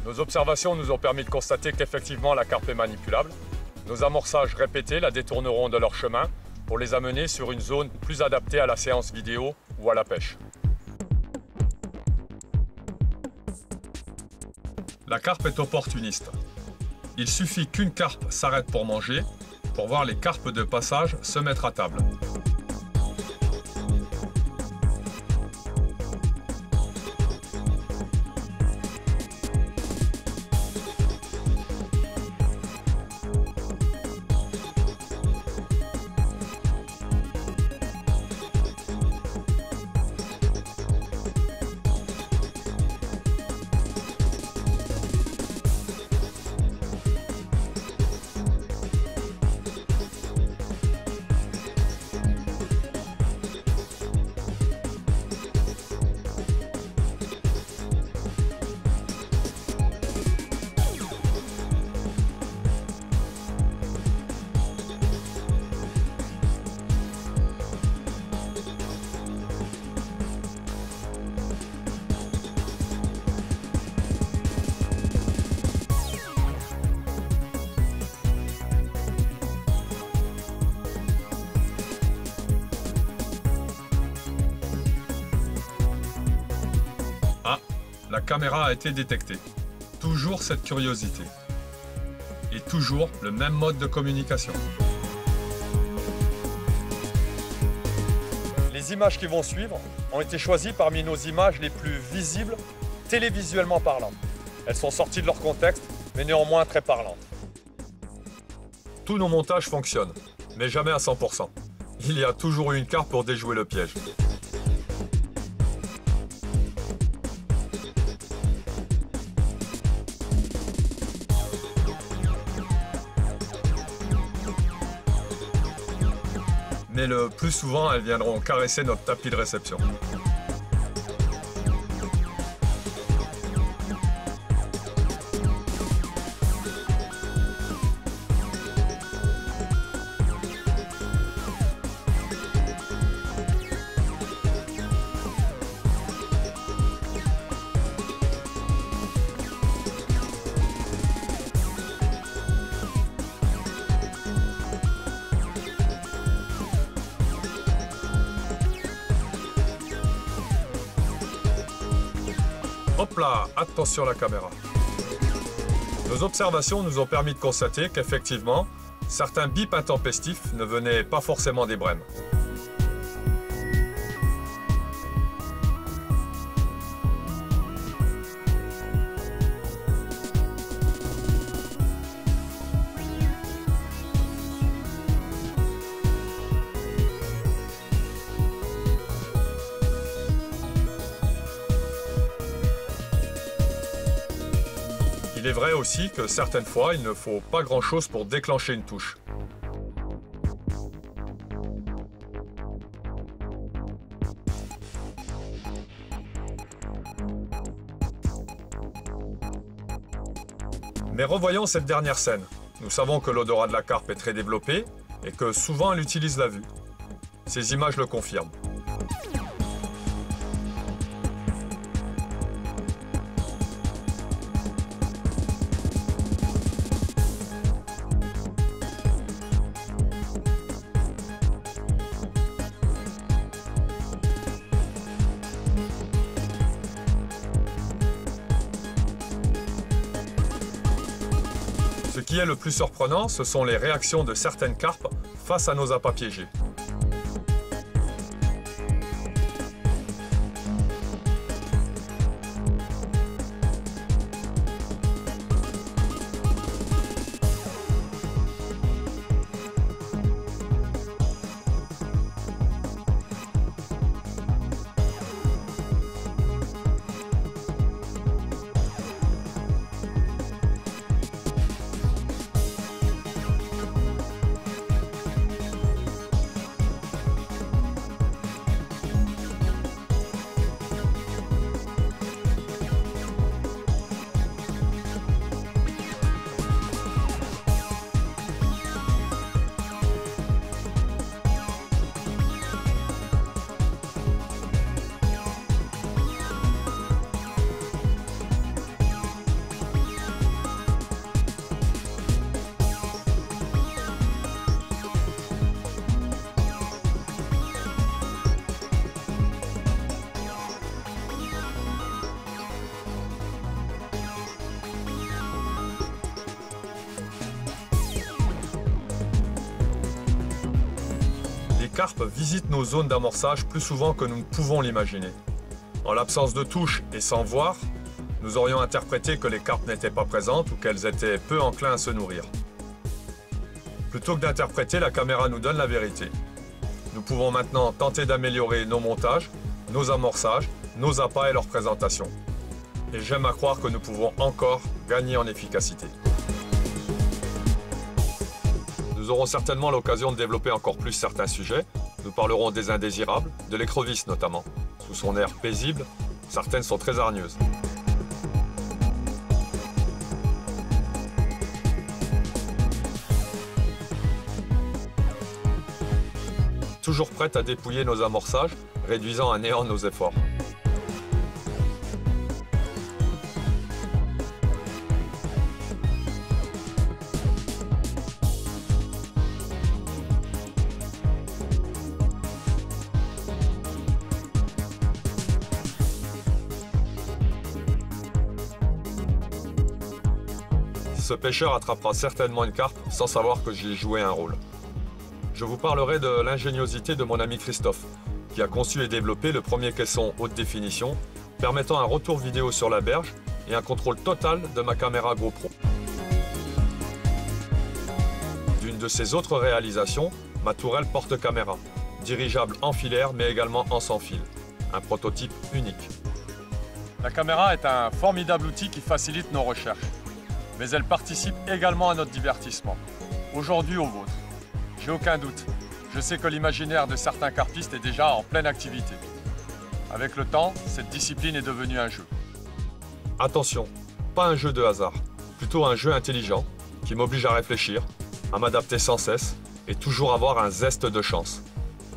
Nos observations nous ont permis de constater qu'effectivement la carpe est manipulable. Nos amorçages répétés la détourneront de leur chemin pour les amener sur une zone plus adaptée à la séance vidéo ou à la pêche. La carpe est opportuniste. Il suffit qu'une carpe s'arrête pour manger pour voir les carpes de passage se mettre à table. Ah, la caméra a été détectée. Toujours cette curiosité. Et toujours le même mode de communication. Les images qui vont suivre ont été choisies parmi nos images les plus visibles, télévisuellement parlant. Elles sont sorties de leur contexte, mais néanmoins très parlantes. Tous nos montages fonctionnent, mais jamais à 100%. Il y a toujours eu une carpe pour déjouer le piège. Mais le plus souvent, elles viendront caresser notre tapis de réception. Hop là, attention à la caméra. Nos observations nous ont permis de constater qu'effectivement, certains bips intempestifs ne venaient pas forcément des brèmes. Il est vrai aussi que certaines fois, il ne faut pas grand-chose pour déclencher une touche. Mais revoyons cette dernière scène. Nous savons que l'odorat de la carpe est très développé et que souvent elle utilise la vue. Ces images le confirment. Ce qui est le plus surprenant, ce sont les réactions de certaines carpes face à nos appâts piégés. carpes visitent nos zones d'amorçage plus souvent que nous ne pouvons l'imaginer. En l'absence de touche et sans voir, nous aurions interprété que les carpes n'étaient pas présentes ou qu'elles étaient peu enclins à se nourrir. Plutôt que d'interpréter, la caméra nous donne la vérité. Nous pouvons maintenant tenter d'améliorer nos montages, nos amorçages, nos appâts et leur présentation. Et j'aime à croire que nous pouvons encore gagner en efficacité. Nous aurons certainement l'occasion de développer encore plus certains sujets. Nous parlerons des indésirables, de l'écrevisse notamment. Sous son air paisible, certaines sont très hargneuses. Toujours prête à dépouiller nos amorçages, réduisant à néant nos efforts. Ce pêcheur attrapera certainement une carpe sans savoir que j'y ai joué un rôle. Je vous parlerai de l'ingéniosité de mon ami Christophe, qui a conçu et développé le premier caisson haute définition, permettant un retour vidéo sur la berge et un contrôle total de ma caméra GoPro. D'une de ses autres réalisations, ma tourelle porte-caméra, dirigeable en filaire mais également en sans fil, un prototype unique. La caméra est un formidable outil qui facilite nos recherches, mais elle participe également à notre divertissement, aujourd'hui au vôtre. J'ai aucun doute, je sais que l'imaginaire de certains carpistes est déjà en pleine activité. Avec le temps, cette discipline est devenue un jeu. Attention, pas un jeu de hasard, plutôt un jeu intelligent qui m'oblige à réfléchir, à m'adapter sans cesse et toujours avoir un zeste de chance.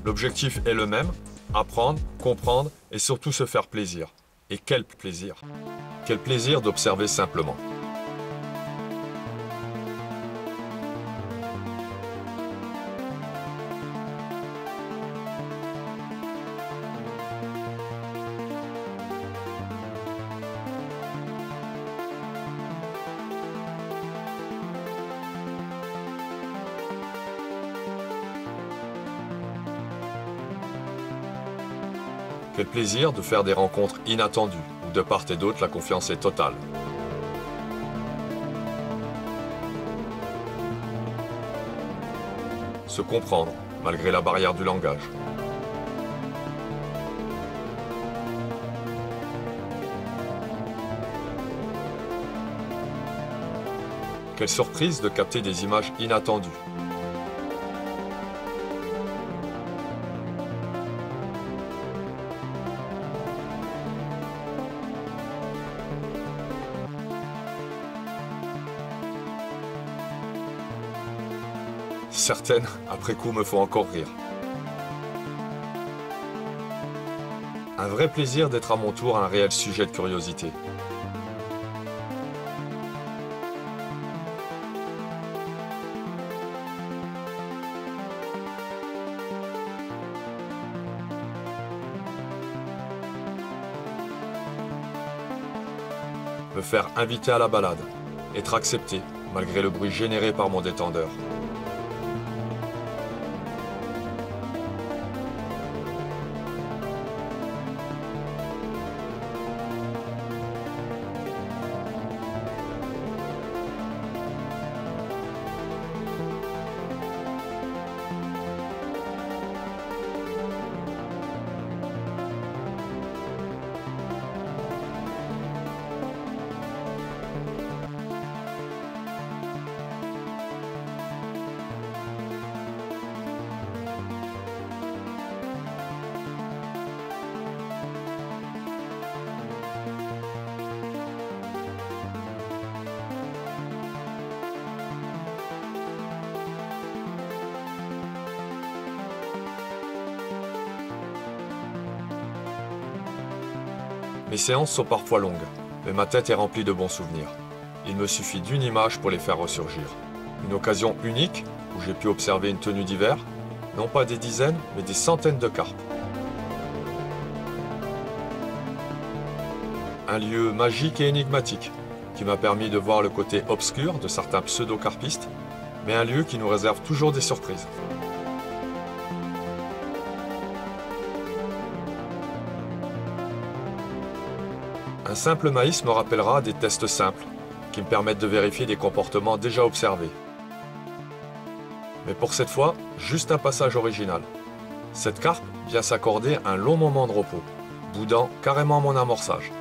L'objectif est le même, apprendre, comprendre et surtout se faire plaisir. Et quel plaisir! Quel plaisir d'observer simplement. Quel plaisir de faire des rencontres inattendues, où de part et d'autre la confiance est totale. Se comprendre, malgré la barrière du langage. Quelle surprise de capter des images inattendues. Certaines, après coup, me font encore rire. Un vrai plaisir d'être à mon tour un réel sujet de curiosité. Me faire inviter à la balade, être accepté, malgré le bruit généré par mon détendeur. Mes séances sont parfois longues, mais ma tête est remplie de bons souvenirs. Il me suffit d'une image pour les faire ressurgir. Une occasion unique où j'ai pu observer une tenue d'hiver, non pas des dizaines, mais des centaines de carpes. Un lieu magique et énigmatique qui m'a permis de voir le côté obscur de certains pseudo-carpistes, mais un lieu qui nous réserve toujours des surprises. Un simple maïs me rappellera des tests simples qui me permettent de vérifier des comportements déjà observés. Mais pour cette fois, juste un passage original. Cette carpe vient s'accorder un long moment de repos, boudant carrément mon amorçage.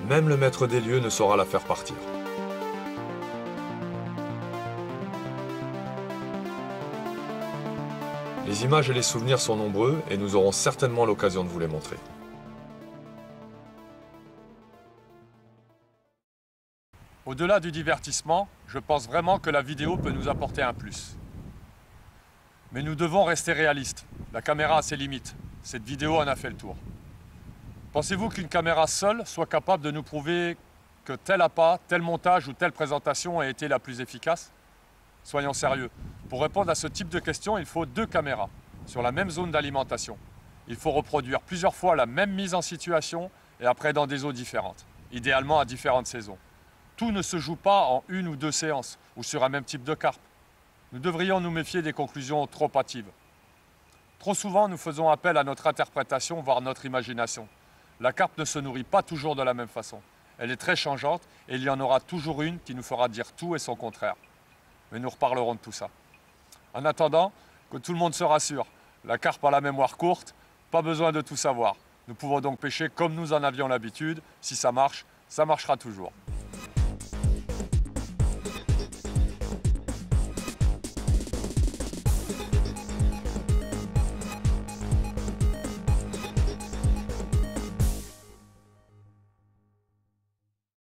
Même le maître des lieux ne saura la faire partir. Les images et les souvenirs sont nombreux et nous aurons certainement l'occasion de vous les montrer. Au-delà du divertissement, je pense vraiment que la vidéo peut nous apporter un plus. Mais nous devons rester réalistes. La caméra a ses limites. Cette vidéo en a fait le tour. Pensez-vous qu'une caméra seule soit capable de nous prouver que tel appât, tel montage ou telle présentation a été la plus efficace? Soyons sérieux. Pour répondre à ce type de questions, il faut 2 caméras sur la même zone d'alimentation. Il faut reproduire plusieurs fois la même mise en situation et après dans des eaux différentes, idéalement à différentes saisons. Tout ne se joue pas en 1 ou 2 séances ou sur un même type de carpe. Nous devrions nous méfier des conclusions trop hâtives. Trop souvent, nous faisons appel à notre interprétation, voire notre imagination. La carpe ne se nourrit pas toujours de la même façon. Elle est très changeante et il y en aura toujours une qui nous fera dire tout et son contraire. Mais nous reparlerons de tout ça. En attendant, que tout le monde se rassure, la carpe a la mémoire courte, pas besoin de tout savoir. Nous pouvons donc pêcher comme nous en avions l'habitude. Si ça marche, ça marchera toujours.